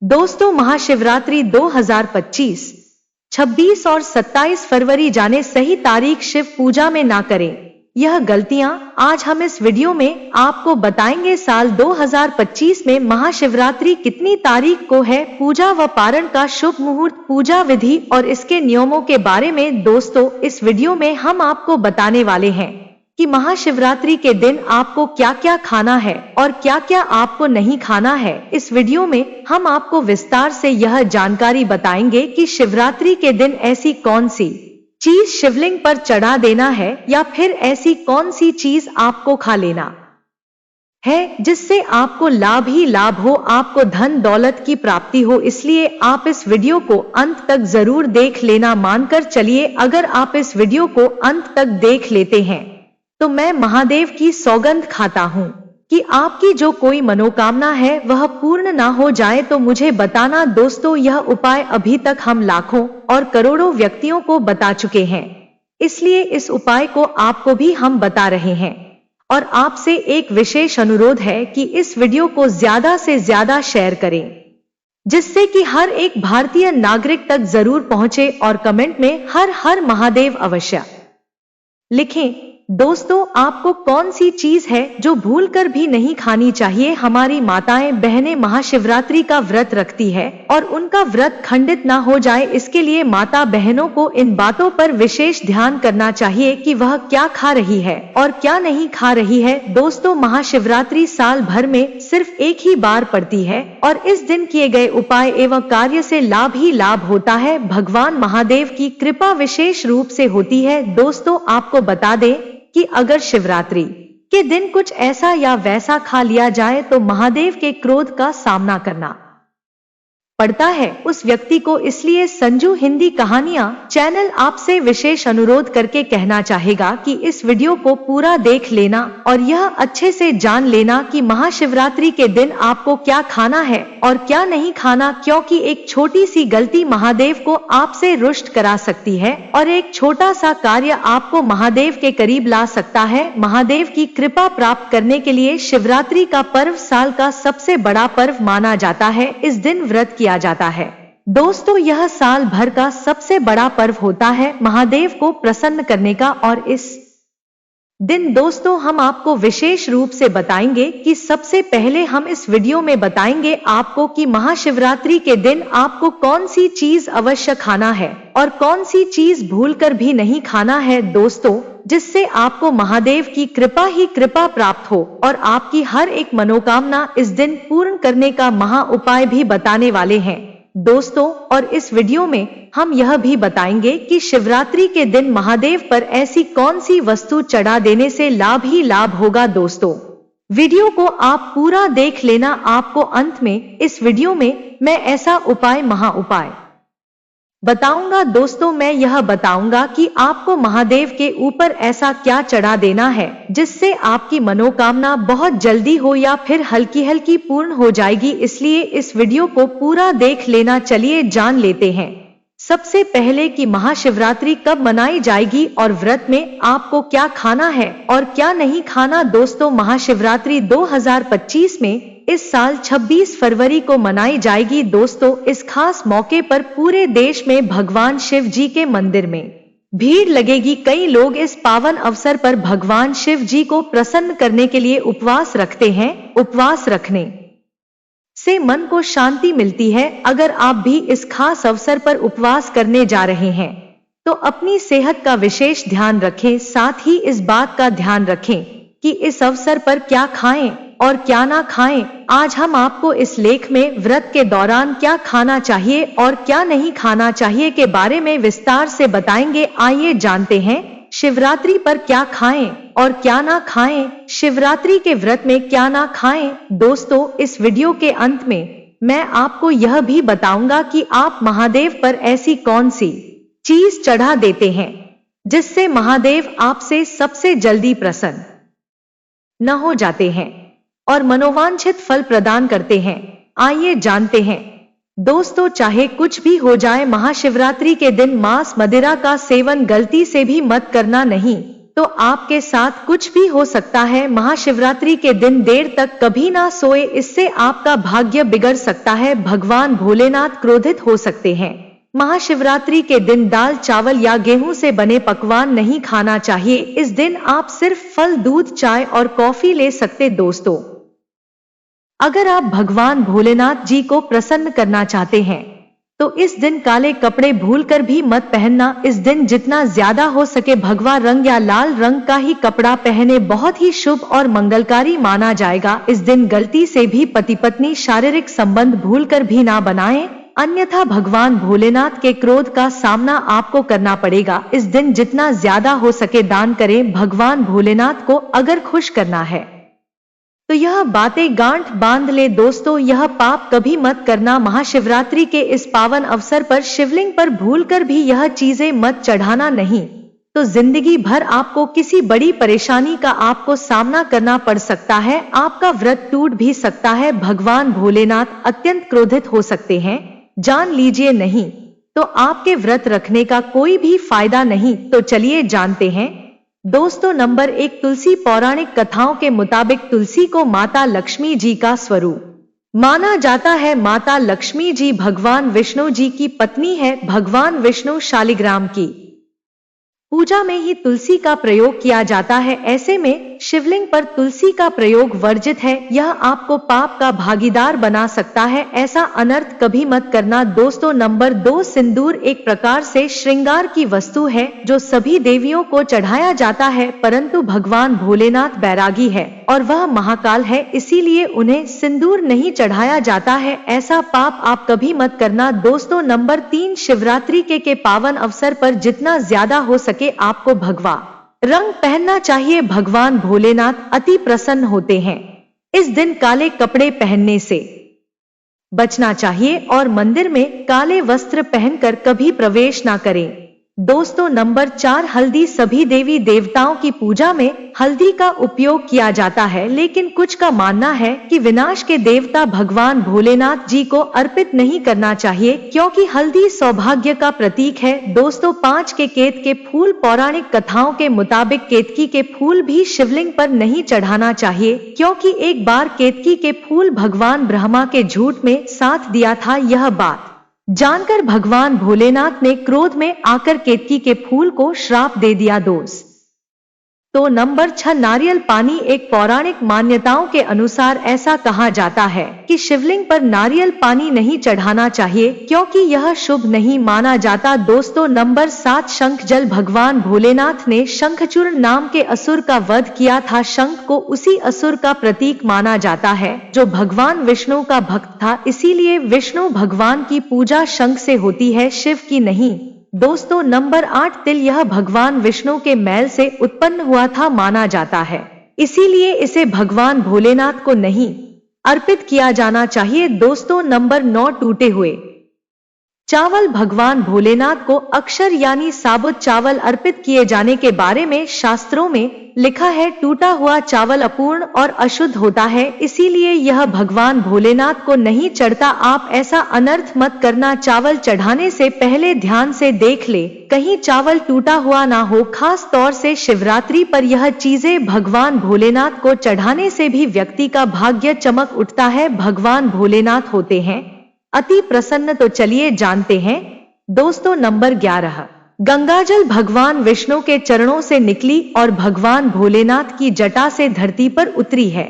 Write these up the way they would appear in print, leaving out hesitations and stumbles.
दोस्तों, महाशिवरात्रि 2025, 26 और 27 फरवरी जाने सही तारीख शिव पूजा में ना करें यह गलतियां। आज हम इस वीडियो में आपको बताएंगे साल 2025 में महाशिवरात्रि कितनी तारीख को है, पूजा व पारण का शुभ मुहूर्त, पूजा विधि और इसके नियमों के बारे में। दोस्तों, इस वीडियो में हम आपको बताने वाले हैं कि महाशिवरात्रि के दिन आपको क्या क्या खाना है और क्या क्या आपको नहीं खाना है। इस वीडियो में हम आपको विस्तार से यह जानकारी बताएंगे कि शिवरात्रि के दिन ऐसी कौन सी चीज शिवलिंग पर चढ़ा देना है या फिर ऐसी कौन सी चीज आपको खा लेना है जिससे आपको लाभ ही लाभ हो, आपको धन दौलत की प्राप्ति हो। इसलिए आप इस वीडियो को अंत तक जरूर देख लेना। मानकर चलिए, अगर आप इस वीडियो को अंत तक देख लेते हैं तो मैं महादेव की सौगंध खाता हूँ कि आपकी जो कोई मनोकामना है वह पूर्ण ना हो जाए तो मुझे बताना। दोस्तों, यह उपाय अभी तक हम लाखों और करोड़ों व्यक्तियों को बता चुके हैं, इसलिए इस उपाय को आपको भी हम बता रहे हैं। और आपसे एक विशेष अनुरोध है कि इस वीडियो को ज्यादा से ज्यादा शेयर करें, जिससे कि हर एक भारतीय नागरिक तक जरूर पहुंचे और कमेंट में हर हर महादेव अवश्य लिखें। दोस्तों, आपको कौन सी चीज है जो भूलकर भी नहीं खानी चाहिए। हमारी माताएं बहनें महाशिवरात्रि का व्रत रखती है और उनका व्रत खंडित ना हो जाए, इसके लिए माता बहनों को इन बातों पर विशेष ध्यान करना चाहिए कि वह क्या खा रही है और क्या नहीं खा रही है। दोस्तों, महाशिवरात्रि साल भर में सिर्फ एक ही बार पड़ती है और इस दिन किए गए उपाय एवं कार्य से लाभ ही लाभ होता है। भगवान महादेव की कृपा विशेष रूप से होती है। दोस्तों, आपको बता दें कि अगर शिवरात्रि के दिन कुछ ऐसा या वैसा खा लिया जाए तो महादेव के क्रोध का सामना करना पड़ता है उस व्यक्ति को। इसलिए संजू हिंदी कहानियां चैनल आपसे विशेष अनुरोध करके कहना चाहेगा कि इस वीडियो को पूरा देख लेना और यह अच्छे से जान लेना कि महाशिवरात्रि के दिन आपको क्या खाना है और क्या नहीं खाना, क्योंकि एक छोटी सी गलती महादेव को आपसे रुष्ट करा सकती है और एक छोटा सा कार्य आपको महादेव के करीब ला सकता है। महादेव की कृपा प्राप्त करने के लिए शिवरात्रि का पर्व साल का सबसे बड़ा पर्व माना जाता है। इस दिन व्रत किया जाता है। दोस्तों, यह साल भर का सबसे बड़ा पर्व होता है महादेव को प्रसन्न करने का। और इस दिन दोस्तों हम आपको विशेष रूप से बताएंगे कि सबसे पहले हम इस वीडियो में बताएंगे आपको कि महाशिवरात्रि के दिन आपको कौन सी चीज अवश्य खाना है और कौन सी चीज भूलकर भी नहीं खाना है। दोस्तों, जिससे आपको महादेव की कृपा ही कृपा प्राप्त हो और आपकी हर एक मनोकामना इस दिन पूर्ण करने का महा उपाय भी बताने वाले हैं। दोस्तों, और इस वीडियो में हम यह भी बताएंगे कि शिवरात्रि के दिन महादेव पर ऐसी कौन सी वस्तु चढ़ा देने से लाभ ही लाभ होगा। दोस्तों, वीडियो को आप पूरा देख लेना। आपको अंत में इस वीडियो में मैं ऐसा उपाय महा उपाय बताऊंगा। दोस्तों, मैं यह बताऊंगा कि आपको महादेव के ऊपर ऐसा क्या चढ़ा देना है जिससे आपकी मनोकामना बहुत जल्दी हो या फिर हल्की हल्की पूर्ण हो जाएगी। इसलिए इस वीडियो को पूरा देख लेना। चलिए जान लेते हैं सबसे पहले कि महाशिवरात्रि कब मनाई जाएगी और व्रत में आपको क्या खाना है और क्या नहीं खाना। दोस्तों, महाशिवरात्रि 2025 में इस साल 26 फरवरी को मनाई जाएगी। दोस्तों, इस खास मौके पर पूरे देश में भगवान शिव जी के मंदिर में भीड़ लगेगी। कई लोग इस पावन अवसर पर भगवान शिव जी को प्रसन्न करने के लिए उपवास रखते हैं। उपवास रखने से मन को शांति मिलती है। अगर आप भी इस खास अवसर पर उपवास करने जा रहे हैं तो अपनी सेहत का विशेष ध्यान रखें। साथ ही इस बात का ध्यान रखें कि इस अवसर पर क्या खाएं और क्या ना खाएं। आज हम आपको इस लेख में व्रत के दौरान क्या खाना चाहिए और क्या नहीं खाना चाहिए के बारे में विस्तार से बताएंगे। आइए जानते हैं शिवरात्रि पर क्या खाएं और क्या ना खाएं, शिवरात्रि के व्रत में क्या ना खाएं। दोस्तों, इस वीडियो के अंत में मैं आपको यह भी बताऊंगा कि आप महादेव पर ऐसी कौन सी चीज चढ़ा देते हैं जिससे महादेव आपसे सबसे जल्दी प्रसन्न न हो जाते हैं और मनोवांछित फल प्रदान करते हैं। आइए जानते हैं। दोस्तों, चाहे कुछ भी हो जाए, महाशिवरात्रि के दिन मांस मदिरा का सेवन गलती से भी मत करना। नहीं तो आपके साथ कुछ भी हो सकता है। महाशिवरात्रि के दिन देर तक कभी ना सोए, इससे आपका भाग्य बिगड़ सकता है। भगवान भोलेनाथ क्रोधित हो सकते हैं। महाशिवरात्रि के दिन दाल चावल या गेहूं से बने पकवान नहीं खाना चाहिए। इस दिन आप सिर्फ फल, दूध, चाय और कॉफी ले सकते। दोस्तों, अगर आप भगवान भोलेनाथ जी को प्रसन्न करना चाहते हैं तो इस दिन काले कपड़े भूलकर भी मत पहनना। इस दिन जितना ज्यादा हो सके भगवा रंग या लाल रंग का ही कपड़ा पहने, बहुत ही शुभ और मंगलकारी माना जाएगा। इस दिन गलती से भी पति पत्नी शारीरिक संबंध भूलकर भी ना बनाएं, अन्यथा भगवान भोलेनाथ के क्रोध का सामना आपको करना पड़ेगा। इस दिन जितना ज्यादा हो सके दान करें। भगवान भोलेनाथ को अगर खुश करना है तो यह बातें गांठ बांध ले। दोस्तों, यह पाप कभी मत करना। महाशिवरात्रि के इस पावन अवसर पर शिवलिंग पर भूलकर भी यह चीजें मत चढ़ाना, नहीं तो जिंदगी भर आपको किसी बड़ी परेशानी का आपको सामना करना पड़ सकता है। आपका व्रत टूट भी सकता है। भगवान भोलेनाथ अत्यंत क्रोधित हो सकते हैं, जान लीजिए। नहीं तो आपके व्रत रखने का कोई भी फायदा नहीं। तो चलिए जानते हैं। दोस्तों, नंबर 1, तुलसी। पौराणिक कथाओं के मुताबिक तुलसी को माता लक्ष्मी जी का स्वरूप माना जाता है। माता लक्ष्मी जी भगवान विष्णु जी की पत्नी है। भगवान विष्णु शालिग्राम की पूजा में ही तुलसी का प्रयोग किया जाता है। ऐसे में शिवलिंग पर तुलसी का प्रयोग वर्जित है। यह आपको पाप का भागीदार बना सकता है। ऐसा अनर्थ कभी मत करना। दोस्तों, नंबर 2, सिंदूर एक प्रकार से श्रृंगार की वस्तु है जो सभी देवियों को चढ़ाया जाता है, परंतु भगवान भोलेनाथ बैरागी है और वह महाकाल है, इसीलिए उन्हें सिंदूर नहीं चढ़ाया जाता है। ऐसा पाप आप कभी मत करना। दोस्तों, नंबर 3, शिवरात्रि के पावन अवसर पर जितना ज्यादा हो सके आपको भगवा रंग पहनना चाहिए। भगवान भोलेनाथ अति प्रसन्न होते हैं। इस दिन काले कपड़े पहनने से बचना चाहिए और मंदिर में काले वस्त्र पहनकर कभी प्रवेश ना करें। दोस्तों, नंबर 4, हल्दी। सभी देवी देवताओं की पूजा में हल्दी का उपयोग किया जाता है, लेकिन कुछ का मानना है कि विनाश के देवता भगवान भोलेनाथ जी को अर्पित नहीं करना चाहिए, क्योंकि हल्दी सौभाग्य का प्रतीक है। दोस्तों, 5 के केत के फूल। पौराणिक कथाओं के मुताबिक केतकी के फूल भी शिवलिंग पर नहीं चढ़ाना चाहिए, क्योंकि एक बार केतकी के फूल भगवान ब्रह्मा के झूठ में साथ दिया था। यह बात जानकर भगवान भोलेनाथ ने क्रोध में आकर केतकी के फूल को श्राप दे दिया। दोस्त, तो नंबर 6, नारियल पानी। एक पौराणिक मान्यताओं के अनुसार ऐसा कहा जाता है कि शिवलिंग पर नारियल पानी नहीं चढ़ाना चाहिए, क्योंकि यह शुभ नहीं माना जाता। दोस्तों, नंबर 7, शंख जल। भगवान भोलेनाथ ने शंखचूर्ण नाम के असुर का वध किया था। शंख को उसी असुर का प्रतीक माना जाता है जो भगवान विष्णु का भक्त था, इसीलिए विष्णु भगवान की पूजा शंख से होती है, शिव की नहीं। दोस्तों, नंबर 8, तिल। यह भगवान विष्णु के मैल से उत्पन्न हुआ था माना जाता है, इसीलिए इसे भगवान भोलेनाथ को नहीं अर्पित किया जाना चाहिए। दोस्तों, नंबर 9, टूटे हुए चावल। भगवान भोलेनाथ को अक्षर यानी साबुत चावल अर्पित किए जाने के बारे में शास्त्रों में लिखा है। टूटा हुआ चावल अपूर्ण और अशुद्ध होता है, इसीलिए यह भगवान भोलेनाथ को नहीं चढ़ता। आप ऐसा अनर्थ मत करना। चावल चढ़ाने से पहले ध्यान से देख ले, कहीं चावल टूटा हुआ ना हो। खास तौर से शिवरात्रि पर यह चीजें भगवान भोलेनाथ को चढ़ाने से भी व्यक्ति का भाग्य चमक उठता है। भगवान भोलेनाथ होते हैं अति प्रसन्न। तो चलिए जानते हैं। दोस्तों, नंबर 11, गंगाजल। भगवान विष्णु के चरणों से निकली और भगवान भोलेनाथ की जटा से धरती पर उतरी है,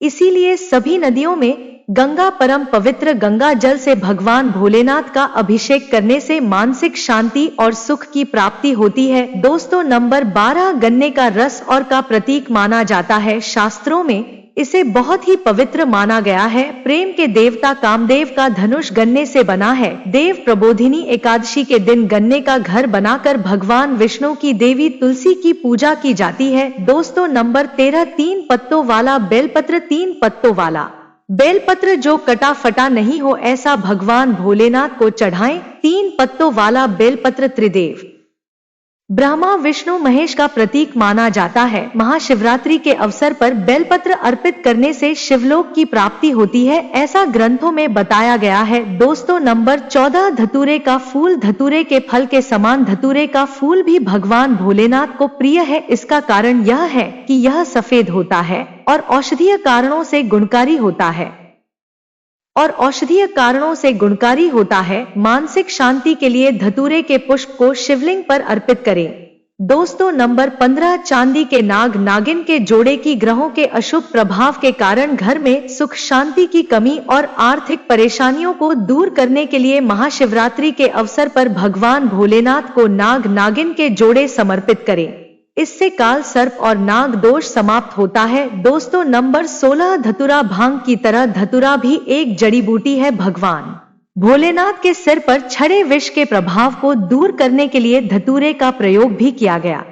इसीलिए सभी नदियों में गंगा परम पवित्र। गंगा जल से भगवान भोलेनाथ का अभिषेक करने से मानसिक शांति और सुख की प्राप्ति होती है। दोस्तों, नंबर 12, गन्ने का रस और का प्रतीक माना जाता है। शास्त्रों में इसे बहुत ही पवित्र माना गया है। प्रेम के देवता कामदेव का धनुष गन्ने से बना है। देव प्रबोधिनी एकादशी के दिन गन्ने का घर बनाकर भगवान विष्णु की देवी तुलसी की पूजा की जाती है। दोस्तों, नंबर 13, 3 पत्तों वाला बेलपत्र। 3 पत्तों वाला बेलपत्र जो कटा फटा नहीं हो, ऐसा भगवान भोलेनाथ को चढ़ाएं। 3 पत्तों वाला बेलपत्र त्रिदेव ब्रह्मा विष्णु महेश का प्रतीक माना जाता है। महाशिवरात्रि के अवसर पर बेलपत्र अर्पित करने से शिवलोक की प्राप्ति होती है, ऐसा ग्रंथों में बताया गया है। दोस्तों, नंबर 14, धतूरे का फूल। धतूरे के फल के समान धतूरे का फूल भी भगवान भोलेनाथ को प्रिय है। इसका कारण यह है कि यह सफेद होता है और औषधीय कारणों से गुणकारी होता है। मानसिक शांति के लिए धतूरे के पुष्प को शिवलिंग पर अर्पित करें। दोस्तों, नंबर 15, चांदी के नाग नागिन के जोड़े की ग्रहों के अशुभ प्रभाव के कारण घर में सुख शांति की कमी और आर्थिक परेशानियों को दूर करने के लिए महाशिवरात्रि के अवसर पर भगवान भोलेनाथ को नाग नागिन के जोड़े समर्पित करें। इससे काल सर्प और नाग दोष समाप्त होता है। दोस्तों, नंबर 16, धतूरा। भांग की तरह धतूरा भी एक जड़ी बूटी है। भगवान भोलेनाथ के सिर पर छड़े विष के प्रभाव को दूर करने के लिए धतूरे का प्रयोग भी किया गया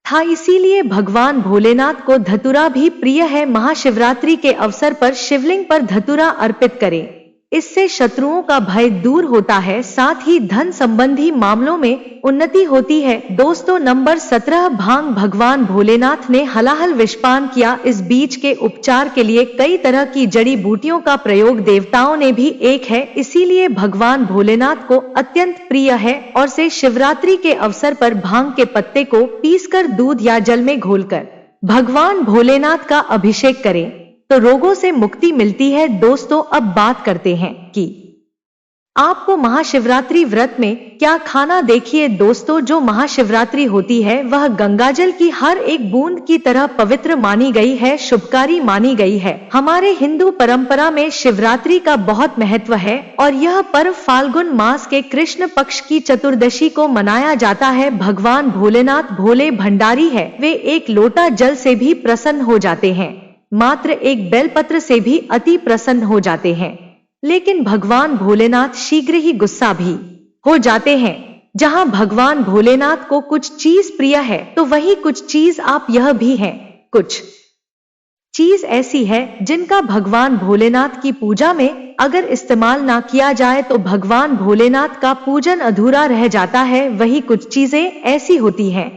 था, इसीलिए भगवान भोलेनाथ को धतूरा भी प्रिय है। महाशिवरात्रि के अवसर पर शिवलिंग पर धतूरा अर्पित करें, इससे शत्रुओं का भय दूर होता है, साथ ही धन संबंधी मामलों में उन्नति होती है। दोस्तों, नंबर 17, भांग। भगवान भोलेनाथ ने हलाहल विषपान किया। इस बीज के उपचार के लिए कई तरह की जड़ी बूटियों का प्रयोग देवताओं ने भी एक है, इसीलिए भगवान भोलेनाथ को अत्यंत प्रिय है। और से शिवरात्रि के अवसर पर भांग के पत्ते को पीसकर दूध या जल में घोलकर भगवान भोलेनाथ का अभिषेक करें तो रोगों से मुक्ति मिलती है। दोस्तों, अब बात करते हैं कि आपको महाशिवरात्रि व्रत में क्या खाना। देखिए दोस्तों, जो महाशिवरात्रि होती है वह गंगाजल की हर एक बूंद की तरह पवित्र मानी गई है, शुभकारी मानी गई है। हमारे हिंदू परंपरा में शिवरात्रि का बहुत महत्व है और यह पर्व फाल्गुन मास के कृष्ण पक्ष की चतुर्दशी को मनाया जाता है। भगवान भोलेनाथ भोले भंडारी है, वे एक लोटा जल से भी प्रसन्न हो जाते हैं, मात्र एक बेलपत्र से भी अति प्रसन्न हो जाते हैं। लेकिन भगवान भोलेनाथ शीघ्र ही गुस्सा भी हो जाते हैं। जहां भगवान भोलेनाथ को कुछ चीज प्रिय है तो वही कुछ चीज आप यह भी है। कुछ चीज ऐसी है जिनका भगवान भोलेनाथ की पूजा में अगर इस्तेमाल ना किया जाए तो भगवान भोलेनाथ का पूजन अधूरा रह जाता है। वही कुछ चीजें ऐसी होती हैं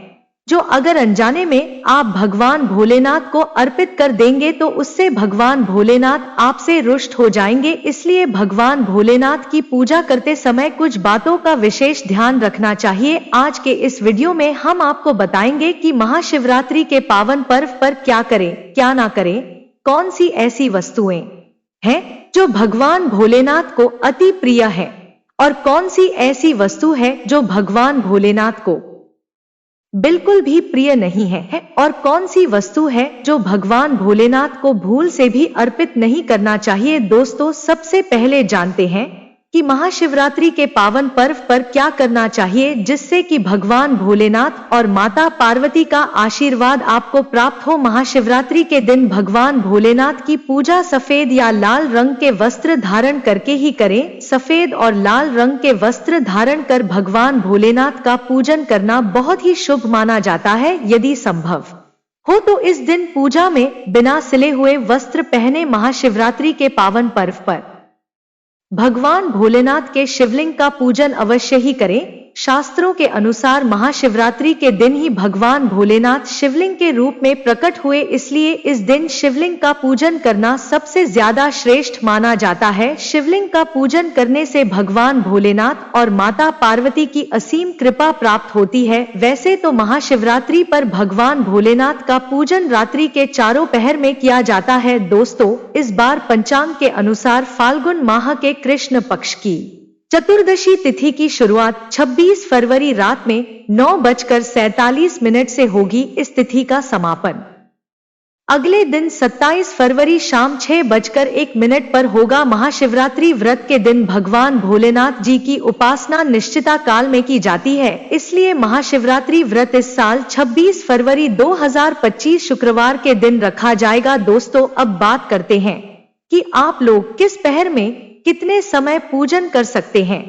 जो अगर अनजाने में आप भगवान भोलेनाथ को अर्पित कर देंगे तो उससे भगवान भोलेनाथ आपसे रुष्ट हो जाएंगे। इसलिए भगवान भोलेनाथ की पूजा करते समय कुछ बातों का विशेष ध्यान रखना चाहिए। आज के इस वीडियो में हम आपको बताएंगे कि महाशिवरात्रि के पावन पर्व पर क्या करें, क्या ना करें, कौन सी ऐसी वस्तुएं हैं जो भगवान भोलेनाथ को अति प्रिय है और कौन सी ऐसी वस्तु है जो भगवान भोलेनाथ को बिल्कुल भी प्रिय नहीं है और कौन सी वस्तु है जो भगवान भोलेनाथ को भूल से भी अर्पित नहीं करना चाहिए। दोस्तों, सबसे पहले जानते हैं कि महाशिवरात्रि के पावन पर्व पर क्या करना चाहिए जिससे कि भगवान भोलेनाथ और माता पार्वती का आशीर्वाद आपको प्राप्त हो। महाशिवरात्रि के दिन भगवान भोलेनाथ की पूजा सफेद या लाल रंग के वस्त्र धारण करके ही करें। सफेद और लाल रंग के वस्त्र धारण कर भगवान भोलेनाथ का पूजन करना बहुत ही शुभ माना जाता है। यदि संभव हो तो इस दिन पूजा में बिना सिले हुए वस्त्र पहने महाशिवरात्रि के पावन पर्व पर भगवान भोलेनाथ के शिवलिंग का पूजन अवश्य ही करें। शास्त्रों के अनुसार महाशिवरात्रि के दिन ही भगवान भोलेनाथ शिवलिंग के रूप में प्रकट हुए, इसलिए इस दिन शिवलिंग का पूजन करना सबसे ज्यादा श्रेष्ठ माना जाता है। शिवलिंग का पूजन करने से भगवान भोलेनाथ और माता पार्वती की असीम कृपा प्राप्त होती है। वैसे तो महाशिवरात्रि पर भगवान भोलेनाथ का पूजन रात्रि के चारों पहर में किया जाता है। दोस्तों, इस बार पंचांग के अनुसार फाल्गुन माह के कृष्ण पक्ष की चतुर्दशी तिथि की शुरुआत 26 फरवरी रात में 9:47 से होगी। इस तिथि का समापन अगले दिन 27 फरवरी शाम 6:01 पर होगा। महाशिवरात्रि व्रत के दिन भगवान भोलेनाथ जी की उपासना निश्चिता काल में की जाती है, इसलिए महाशिवरात्रि व्रत इस साल 26 फरवरी 2025 शुक्रवार के दिन रखा जाएगा। दोस्तों, अब बात करते हैं कि आप लोग किस पहर में कितने समय पूजन कर सकते हैं।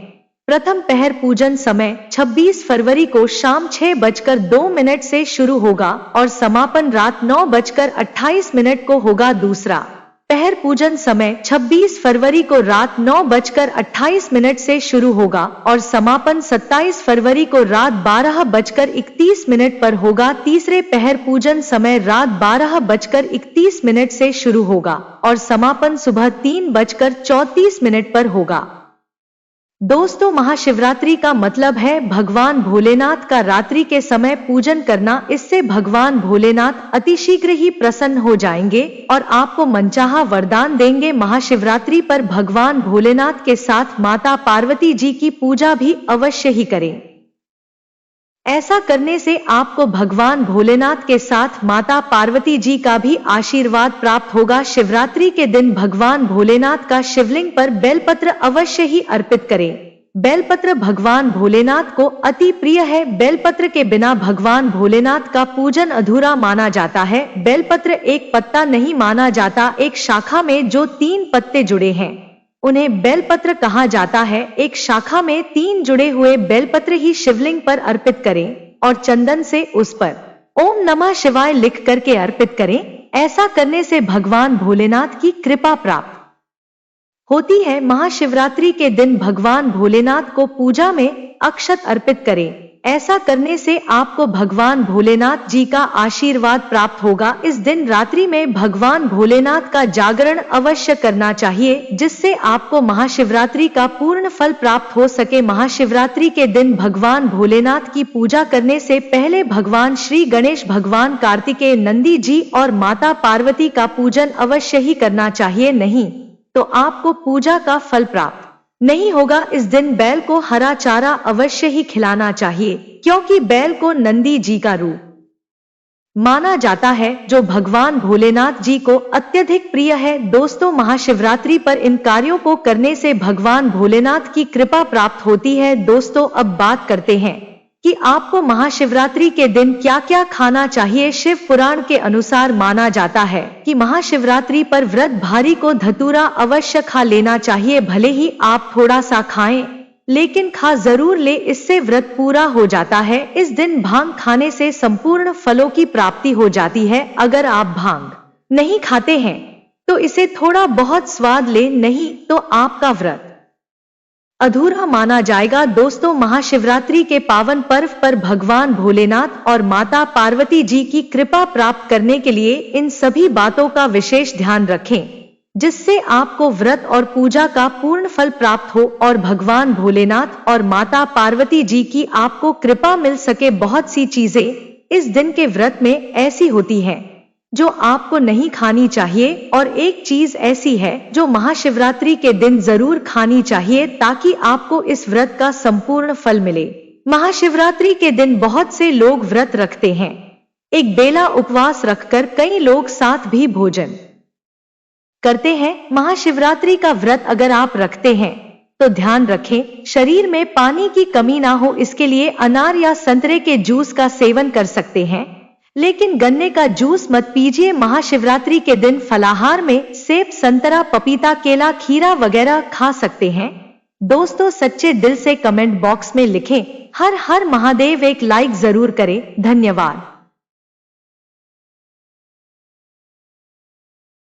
प्रथम पहर पूजन समय 26 फरवरी को शाम 6:02 से शुरू होगा और समापन रात 9:28 को होगा। दूसरा पहर पूजन समय 26 फरवरी को रात 9:28 से शुरू होगा और समापन 27 फरवरी को रात 12:31 पर होगा। तीसरे पहर पूजन समय रात 12:31 से शुरू होगा और समापन सुबह 3:34 पर होगा। दोस्तों, महाशिवरात्रि का मतलब है भगवान भोलेनाथ का रात्रि के समय पूजन करना। इससे भगवान भोलेनाथ अतिशीघ्र ही प्रसन्न हो जाएंगे और आपको मनचाहा वरदान देंगे। महाशिवरात्रि पर भगवान भोलेनाथ के साथ माता पार्वती जी की पूजा भी अवश्य ही करें। ऐसा करने से आपको भगवान भोलेनाथ के साथ माता पार्वती जी का भी आशीर्वाद प्राप्त होगा। शिवरात्रि के दिन भगवान भोलेनाथ का शिवलिंग पर बेलपत्र अवश्य ही अर्पित करें। बेलपत्र भगवान भोलेनाथ को अति प्रिय है। बेलपत्र के बिना भगवान भोलेनाथ का पूजन अधूरा माना जाता है। बेलपत्र एक पत्ता नहीं माना जाता, एक शाखा में जो 3 पत्ते जुड़े हैं उन्हें बेलपत्र कहा जाता है। एक शाखा में 3 जुड़े हुए बेलपत्र ही शिवलिंग पर अर्पित करें और चंदन से उस पर ओम नमः शिवाय लिख करके अर्पित करें। ऐसा करने से भगवान भोलेनाथ की कृपा प्राप्त होती है। महाशिवरात्रि के दिन भगवान भोलेनाथ को पूजा में अक्षत अर्पित करें। ऐसा करने से आपको भगवान भोलेनाथ जी का आशीर्वाद प्राप्त होगा। इस दिन रात्रि में भगवान भोलेनाथ का जागरण अवश्य करना चाहिए, जिससे आपको महाशिवरात्रि का पूर्ण फल प्राप्त हो सके। महाशिवरात्रि के दिन भगवान भोलेनाथ की पूजा करने से पहले भगवान श्री गणेश, भगवान कार्तिकेय, नंदी जी और माता पार्वती का पूजन अवश्य ही करना चाहिए, नहीं तो आपको पूजा का फल प्राप्त नहीं होगा। इस दिन बैल को हरा चारा अवश्य ही खिलाना चाहिए, क्योंकि बैल को नंदी जी का रूप माना जाता है, जो भगवान भोलेनाथ जी को अत्यधिक प्रिय है। दोस्तों, महाशिवरात्रि पर इन कार्यों को करने से भगवान भोलेनाथ की कृपा प्राप्त होती है। दोस्तों, अब बात करते हैं कि आपको महाशिवरात्रि के दिन क्या क्या खाना चाहिए। शिव पुराण के अनुसार माना जाता है कि महाशिवरात्रि पर व्रत भारी को धतूरा अवश्य खा लेना चाहिए। भले ही आप थोड़ा सा खाएं, लेकिन खा जरूर ले, इससे व्रत पूरा हो जाता है। इस दिन भांग खाने से संपूर्ण फलों की प्राप्ति हो जाती है। अगर आप भांग नहीं खाते हैं तो इसे थोड़ा बहुत स्वाद ले, नहीं तो आपका व्रत अधूरा माना जाएगा। दोस्तों, महाशिवरात्रि के पावन पर्व पर भगवान भोलेनाथ और माता पार्वती जी की कृपा प्राप्त करने के लिए इन सभी बातों का विशेष ध्यान रखें, जिससे आपको व्रत और पूजा का पूर्ण फल प्राप्त हो और भगवान भोलेनाथ और माता पार्वती जी की आपको कृपा मिल सके। बहुत सी चीजें इस दिन के व्रत में ऐसी होती हैं जो आपको नहीं खानी चाहिए, और एक चीज ऐसी है जो महाशिवरात्रि के दिन जरूर खानी चाहिए, ताकि आपको इस व्रत का संपूर्ण फल मिले। महाशिवरात्रि के दिन बहुत से लोग व्रत रखते हैं। एक बेला उपवास रखकर कई लोग साथ भी भोजन करते हैं। महाशिवरात्रि का व्रत अगर आप रखते हैं तो ध्यान रखें, शरीर में पानी की कमी ना हो, इसके लिए अनार या संतरे के जूस का सेवन कर सकते हैं, लेकिन गन्ने का जूस मत पीजिए। महाशिवरात्रि के दिन फलाहार में सेब, संतरा, पपीता, केला, खीरा वगैरह खा सकते हैं। दोस्तों, सच्चे दिल से कमेंट बॉक्स में लिखें हर हर महादेव, एक लाइक जरूर करें। धन्यवाद।